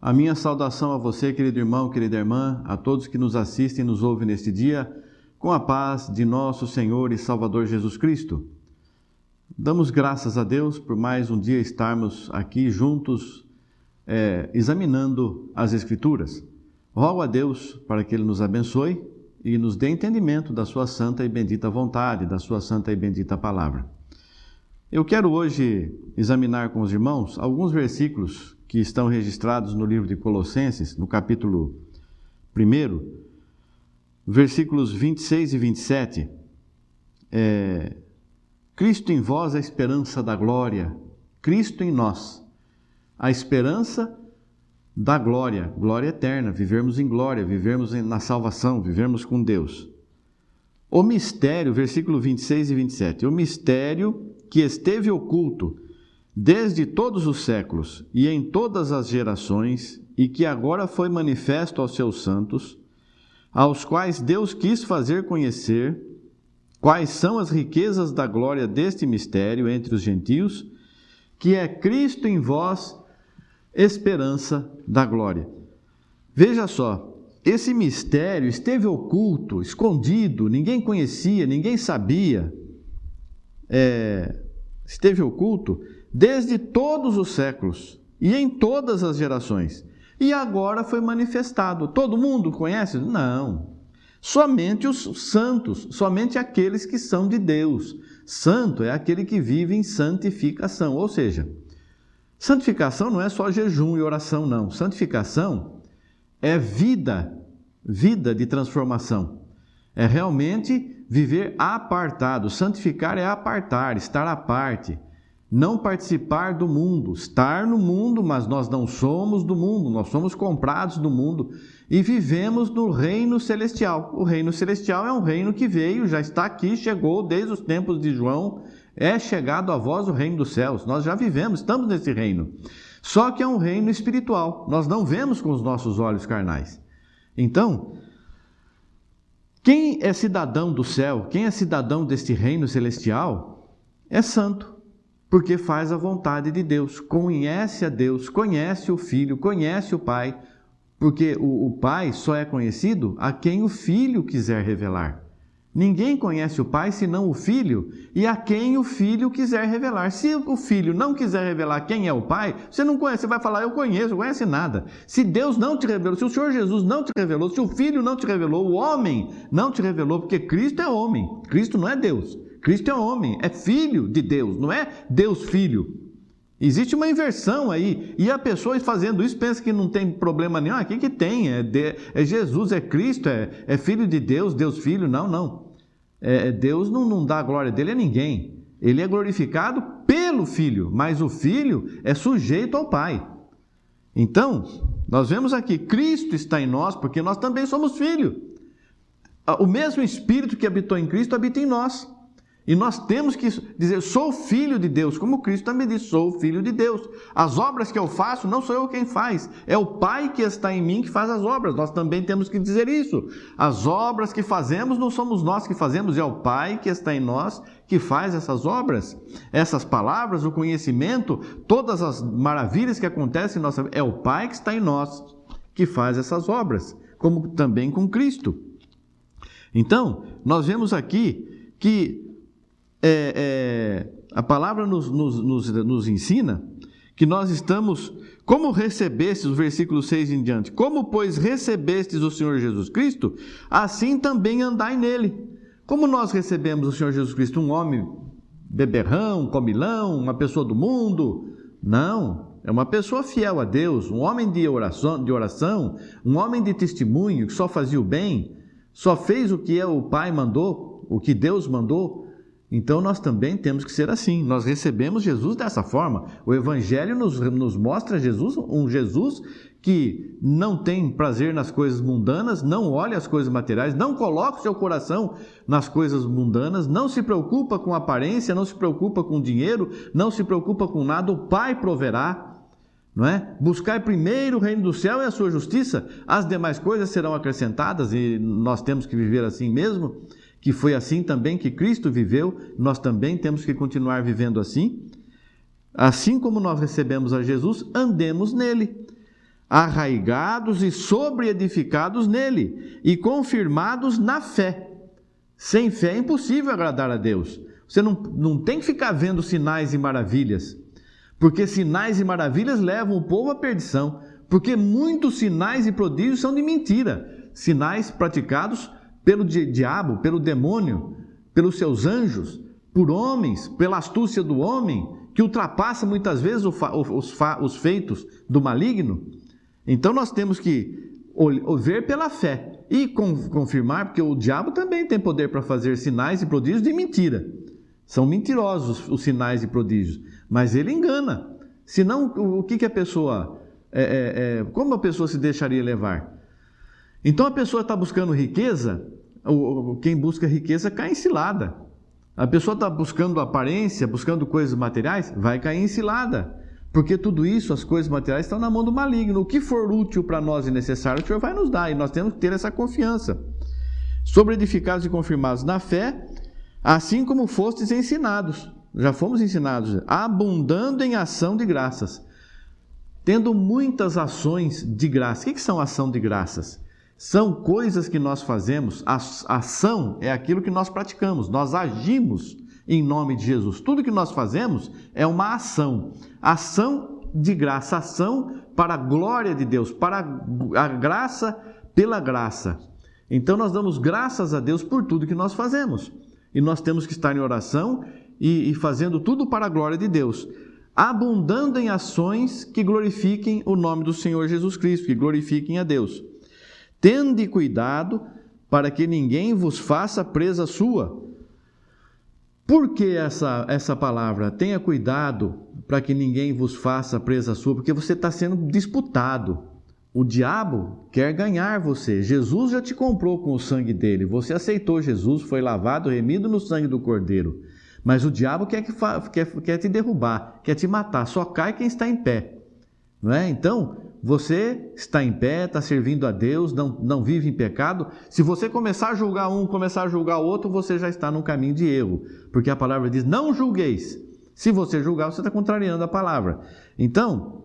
A minha saudação a você, querido irmão, querida irmã, a todos que nos assistem e nos ouvem neste dia, com a paz de nosso Senhor e Salvador Jesus Cristo. Damos graças a Deus por mais um dia estarmos aqui juntos, examinando as Escrituras. Rogo a Deus para que Ele nos abençoe e nos dê entendimento da sua santa e bendita vontade, da sua santa e bendita palavra. Eu quero hoje examinar com os irmãos alguns versículos que estão registrados no livro de Colossenses, no capítulo 1, versículos 26 e 27. Cristo em vós, a esperança da glória. Cristo em nós, a esperança da glória, glória eterna, vivermos em glória, vivermos na salvação, vivermos com Deus. O mistério, versículo 26 e 27, o mistério que esteve oculto desde todos os séculos e em todas as gerações, e que agora foi manifesto aos seus santos, aos quais Deus quis fazer conhecer quais são as riquezas da glória deste mistério entre os gentios, que é Cristo em vós, esperança da glória. Veja só, esse mistério esteve oculto, escondido, ninguém conhecia, ninguém sabia, esteve oculto desde todos os séculos e em todas as gerações. E agora foi manifestado. Todo mundo conhece? Não. Somente os santos, somente aqueles que são de Deus. Santo é aquele que vive em santificação. Ou seja, santificação não é só jejum e oração, não. Santificação é vida de transformação. É realmente viver apartado. Santificar é apartar, estar à parte. Não participar do mundo, estar no mundo, mas nós não somos do mundo, nós somos comprados do mundo e vivemos no reino celestial. O reino celestial é um reino que veio, já está aqui, chegou desde os tempos de João, é chegado a vós o reino dos céus. Nós já vivemos, estamos nesse reino. Só que é um reino espiritual, nós não vemos com os nossos olhos carnais. Então, quem é cidadão do céu, quem é cidadão deste reino celestial, é santo. Porque faz a vontade de Deus, conhece a Deus, conhece o Filho, conhece o Pai, porque o Pai só é conhecido a quem o Filho quiser revelar. Ninguém conhece o Pai senão o Filho e a quem o Filho quiser revelar. Se o Filho não quiser revelar quem é o Pai, você não conhece, você vai falar, eu conheço, não conhece nada. Se Deus não te revelou, se o Senhor Jesus não te revelou, se o Filho não te revelou, o homem não te revelou, porque Cristo é homem, Cristo não é Deus. Cristo é homem, é filho de Deus, não é Deus filho. Existe uma inversão aí, e a pessoa fazendo isso pensa que não tem problema nenhum. Aqui que tem, é Jesus, é Cristo, é filho de Deus, Deus filho, não. Deus não dá a glória dele a ninguém, ele é glorificado pelo Filho, mas o Filho é sujeito ao Pai. Então, nós vemos aqui, Cristo está em nós, porque nós também somos filhos. O mesmo Espírito que habitou em Cristo habita em nós. E nós temos que dizer, sou filho de Deus, como Cristo também disse, sou filho de Deus. As obras que eu faço, não sou eu quem faz, é o Pai que está em mim que faz as obras. Nós também temos que dizer isso. As obras que fazemos, não somos nós que fazemos, é o Pai que está em nós que faz essas obras. Essas palavras, o conhecimento, todas as maravilhas que acontecem em nossa vida, é o Pai que está em nós que faz essas obras, como também com Cristo. Então, nós vemos aqui que a palavra nos ensina que nós estamos, como recebestes, o versículo 6 em diante, como pois recebestes o Senhor Jesus Cristo, assim também andai nele. Como nós recebemos o Senhor Jesus Cristo? Um homem beberrão, comilão, uma pessoa do mundo? Não, é uma pessoa fiel a Deus, um homem de oração, um homem de testemunho, que só fazia o bem, só fez o que o Pai mandou, o que Deus mandou. Então nós também temos que ser assim, nós recebemos Jesus dessa forma. O Evangelho nos mostra Jesus, um Jesus que não tem prazer nas coisas mundanas, não olha as coisas materiais, não coloca o seu coração nas coisas mundanas, não se preocupa com aparência, não se preocupa com dinheiro, não se preocupa com nada, o Pai proverá, não é? Buscai primeiro o reino do céu e a sua justiça, as demais coisas serão acrescentadas, e nós temos que viver assim mesmo, que foi assim também que Cristo viveu, nós também temos que continuar vivendo assim. Assim como nós recebemos a Jesus, andemos nele, arraigados e sobreedificados nele, e confirmados na fé. Sem fé é impossível agradar a Deus. Você não tem que ficar vendo sinais e maravilhas, porque sinais e maravilhas levam o povo à perdição, porque muitos sinais e prodígios são de mentira, sinais praticados pelo diabo, pelo demônio, pelos seus anjos, por homens, pela astúcia do homem, que ultrapassa muitas vezes os feitos do maligno. Então nós temos que ver pela fé e confirmar, porque o diabo também tem poder para fazer sinais e prodígios de mentira. São mentirosos os sinais e prodígios, mas ele engana. Senão, o que a pessoa... como a pessoa se deixaria levar? Então a pessoa está buscando riqueza, quem busca riqueza cai em cilada. A pessoa está buscando aparência, buscando coisas materiais, vai cair em cilada. Porque tudo isso, as coisas materiais, estão na mão do maligno. O que for útil para nós e necessário, o Senhor vai nos dar. E nós temos que ter essa confiança. Sobreedificados e confirmados na fé, assim como fostes ensinados. Já fomos ensinados. Abundando em ação de graças. Tendo muitas ações de graça. O que são ação de graças? São coisas que nós fazemos. A ação é aquilo que nós praticamos. Nós agimos em nome de Jesus. Tudo que nós fazemos é uma ação. Ação de graça, ação para a glória de Deus, para a graça pela graça. Então nós damos graças a Deus por tudo que nós fazemos. E nós temos que estar em oração e fazendo tudo para a glória de Deus. Abundando em ações que glorifiquem o nome do Senhor Jesus Cristo, que glorifiquem a Deus. Tende cuidado para que ninguém vos faça presa sua. Por que essa palavra? Tenha cuidado para que ninguém vos faça presa sua, porque você está sendo disputado. O diabo quer ganhar você. Jesus já te comprou com o sangue dele. Você aceitou Jesus, foi lavado, remido no sangue do Cordeiro. Mas o diabo quer te derrubar, quer te matar. Só cai quem está em pé. Não é? Então, você está em pé, está servindo a Deus, não vive em pecado. Se você começar a julgar um, começar a julgar o outro, você já está num caminho de erro. Porque a palavra diz, não julgueis. Se você julgar, você está contrariando a palavra. Então,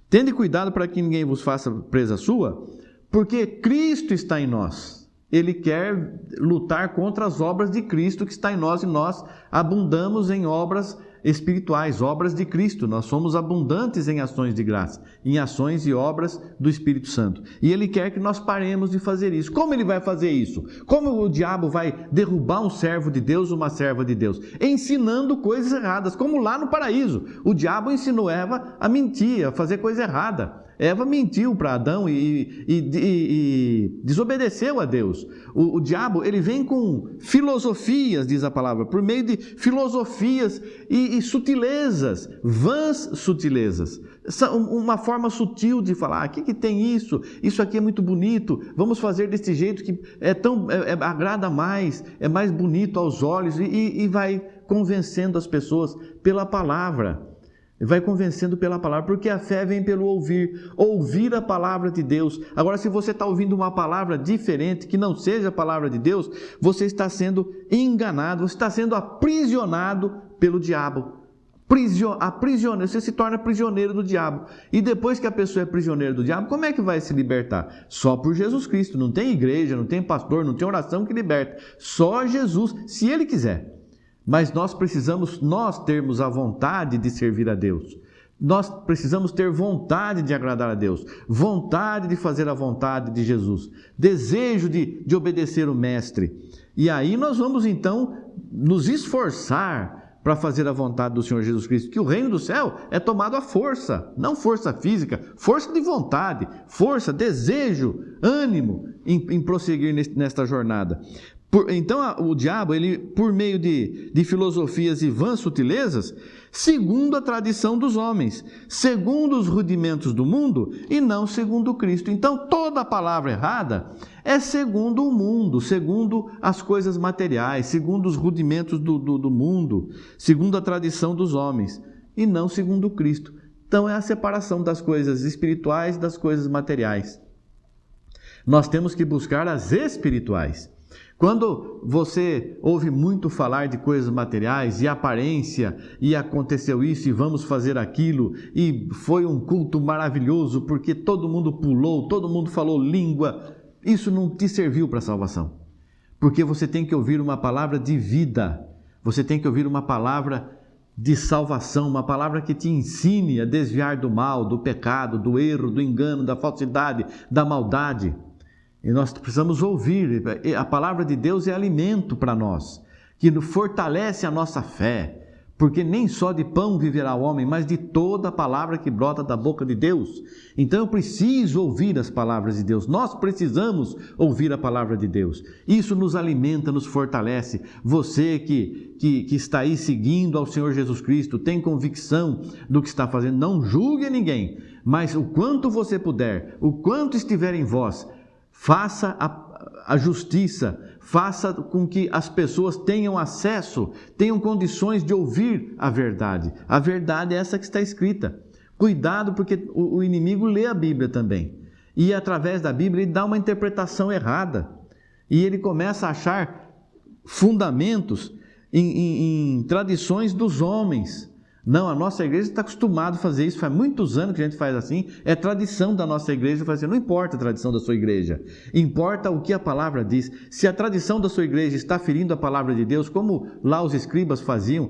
tende cuidado para que ninguém vos faça presa sua, porque Cristo está em nós. Ele quer lutar contra as obras de Cristo que está em nós, e nós abundamos em obras espirituais, obras de Cristo. Nós somos abundantes em ações de graça, em ações e obras do Espírito Santo. E Ele quer que nós paremos de fazer isso. Como Ele vai fazer isso? Como o diabo vai derrubar um servo de Deus, uma serva de Deus? Ensinando coisas erradas, como lá no paraíso. O diabo ensinou Eva a mentir, a fazer coisa errada. Eva mentiu para Adão e desobedeceu a Deus. O diabo, ele vem com filosofias, diz a palavra, por meio de filosofias e sutilezas, vãs sutilezas. Uma forma sutil de falar, aqui que tem isso aqui é muito bonito, vamos fazer desse jeito que agrada mais, é mais bonito aos olhos, e vai convencendo as pessoas pela palavra. Vai convencendo pela palavra, porque a fé vem pelo ouvir a palavra de Deus. Agora, se você está ouvindo uma palavra diferente, que não seja a palavra de Deus, você está sendo enganado, você está sendo aprisionado pelo diabo. Você se torna prisioneiro do diabo. E depois que a pessoa é prisioneira do diabo, como é que vai se libertar? Só por Jesus Cristo. Não tem igreja, não tem pastor, não tem oração que liberta. Só Jesus, se Ele quiser. Mas nós precisamos termos a vontade de servir a Deus. Nós precisamos ter vontade de agradar a Deus, vontade de fazer a vontade de Jesus, desejo de obedecer o Mestre. E aí nós vamos então nos esforçar para fazer a vontade do Senhor Jesus Cristo, que o reino do céu é tomado à força, não força física, força de vontade, força, desejo, ânimo em prosseguir nesta jornada. Então o diabo, ele, por meio de filosofias e vãs sutilezas, segundo a tradição dos homens, segundo os rudimentos do mundo e não segundo Cristo. Então toda a palavra errada é segundo o mundo, segundo as coisas materiais, segundo os rudimentos do mundo, segundo a tradição dos homens e não segundo Cristo. Então é a separação das coisas espirituais das coisas materiais. Nós temos que buscar as espirituais. Quando você ouve muito falar de coisas materiais e aparência, e aconteceu isso e vamos fazer aquilo, e foi um culto maravilhoso porque todo mundo pulou, todo mundo falou língua, isso não te serviu para a salvação. Porque você tem que ouvir uma palavra de vida, você tem que ouvir uma palavra de salvação, uma palavra que te ensine a desviar do mal, do pecado, do erro, do engano, da falsidade, da maldade. E nós precisamos ouvir, a palavra de Deus é alimento para nós, que fortalece a nossa fé, porque nem só de pão viverá o homem, mas de toda a palavra que brota da boca de Deus. Então eu preciso ouvir as palavras de Deus, nós precisamos ouvir a palavra de Deus. Isso nos alimenta, nos fortalece. Você que está aí seguindo ao Senhor Jesus Cristo, tem convicção do que está fazendo, não julgue ninguém, mas o quanto você puder, o quanto estiver em vós, faça a justiça, faça com que as pessoas tenham acesso, tenham condições de ouvir a verdade. A verdade é essa que está escrita. Cuidado, porque o inimigo lê a Bíblia também. E através da Bíblia ele dá uma interpretação errada. E ele começa a achar fundamentos em tradições dos homens. Não, a nossa igreja está acostumada a fazer isso, faz muitos anos que a gente faz assim, é tradição da nossa igreja fazer. Não importa a tradição da sua igreja, importa o que a palavra diz. Se a tradição da sua igreja está ferindo a palavra de Deus, como lá os escribas faziam,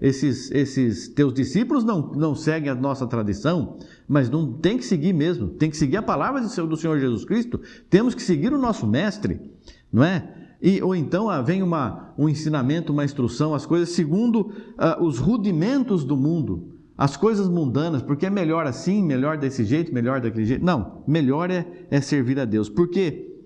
esses teus discípulos não seguem a nossa tradição, mas não tem que seguir mesmo, tem que seguir a palavra do Senhor Jesus Cristo, temos que seguir o nosso mestre, não é? Ou então vem um ensinamento, uma instrução, as coisas segundo os rudimentos do mundo, as coisas mundanas, porque é melhor assim, melhor desse jeito, melhor daquele jeito. Não, melhor é servir a Deus. Porque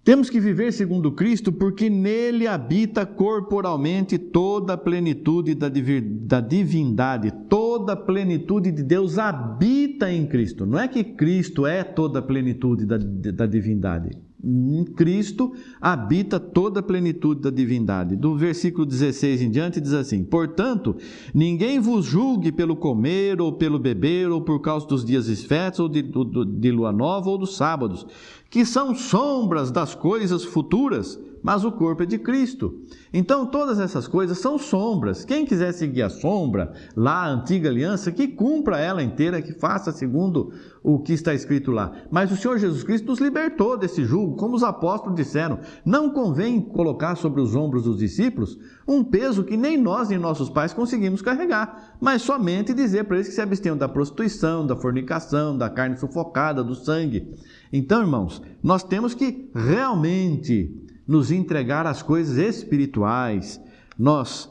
temos que viver segundo Cristo, porque nele habita corporalmente toda a plenitude da divindade. Toda a plenitude de Deus habita em Cristo. Não é que Cristo é toda a plenitude da divindade. Em Cristo habita toda a plenitude da divindade. Do versículo 16 em diante diz assim: portanto, ninguém vos julgue pelo comer ou pelo beber ou por causa dos dias festos ou de lua nova ou dos sábados, que são sombras das coisas futuras, mas o corpo é de Cristo. Então todas essas coisas são sombras. Quem quiser seguir a sombra, lá a antiga aliança, que cumpra ela inteira, que faça segundo o que está escrito lá. Mas o Senhor Jesus Cristo nos libertou desse jugo, como os apóstolos disseram. Não convém colocar sobre os ombros dos discípulos um peso que nem nós nem nossos pais conseguimos carregar, mas somente dizer para eles que se abstenham da prostituição, da fornicação, da carne sufocada, do sangue. Então, irmãos, nós temos que realmente nos entregar às coisas espirituais. Nós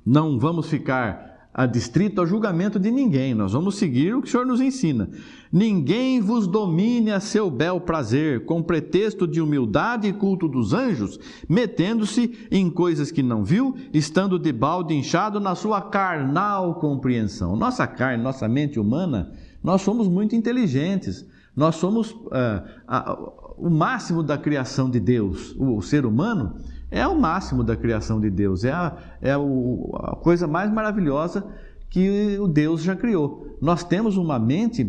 não vamos ficar adstrito ao julgamento de ninguém, nós vamos seguir o que o Senhor nos ensina. Ninguém vos domine a seu bel prazer, com pretexto de humildade e culto dos anjos, metendo-se em coisas que não viu, estando de balde inchado na sua carnal compreensão. Nossa carne, nossa mente humana, nós somos muito inteligentes, nós somos o máximo da criação de Deus. O ser humano é o máximo da criação de Deus, é a coisa mais maravilhosa que o Deus já criou. Nós temos uma mente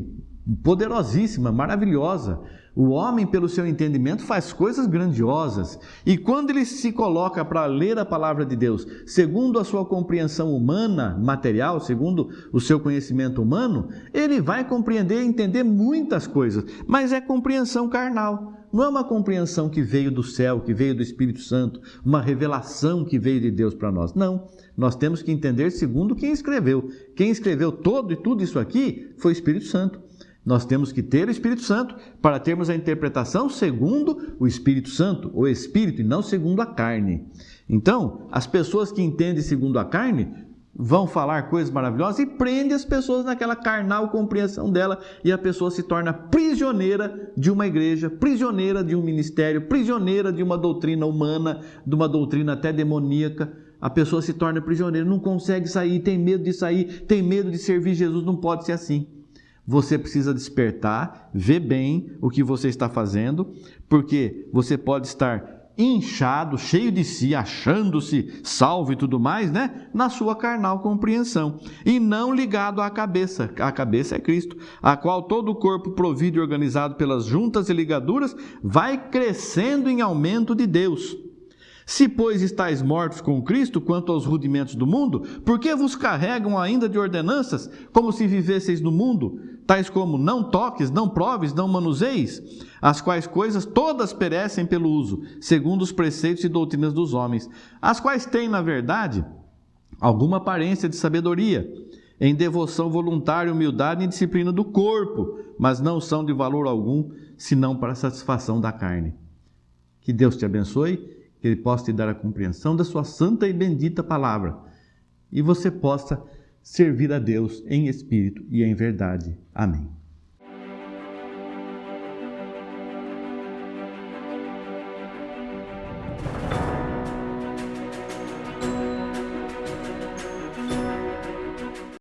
poderosíssima, maravilhosa. O homem, pelo seu entendimento, faz coisas grandiosas. E quando ele se coloca para ler a palavra de Deus, segundo a sua compreensão humana, material, segundo o seu conhecimento humano, ele vai compreender e entender muitas coisas, mas é compreensão carnal. Não é uma compreensão que veio do céu, que veio do Espírito Santo, uma revelação que veio de Deus para nós. Não, nós temos que entender segundo quem escreveu. Quem escreveu todo e tudo isso aqui foi o Espírito Santo. Nós temos que ter o Espírito Santo para termos a interpretação segundo o Espírito Santo, o Espírito, e não segundo a carne. Então, as pessoas que entendem segundo a carne vão falar coisas maravilhosas e prende as pessoas naquela carnal compreensão dela, e a pessoa se torna prisioneira de uma igreja, prisioneira de um ministério, prisioneira de uma doutrina humana, de uma doutrina até demoníaca. A pessoa se torna prisioneira, não consegue sair, tem medo de sair, tem medo de servir Jesus. Não pode ser assim. Você precisa despertar, ver bem o que você está fazendo, porque você pode estar inchado, cheio de si, achando-se salvo e tudo mais, né? Na sua carnal compreensão. E não ligado à cabeça. A cabeça é Cristo, a qual todo o corpo provido e organizado pelas juntas e ligaduras vai crescendo em aumento de Deus. Se, pois, estáis mortos com Cristo quanto aos rudimentos do mundo, por que vos carregam ainda de ordenanças, como se vivesseis no mundo, tais como não toques, não proves, não manuseis, as quais coisas todas perecem pelo uso, segundo os preceitos e doutrinas dos homens, as quais têm, na verdade, alguma aparência de sabedoria, em devoção voluntária, humildade e disciplina do corpo, mas não são de valor algum, senão para a satisfação da carne. Que Deus te abençoe, que Ele possa te dar a compreensão da sua santa e bendita palavra, e você possa servir a Deus em espírito e em verdade. Amém.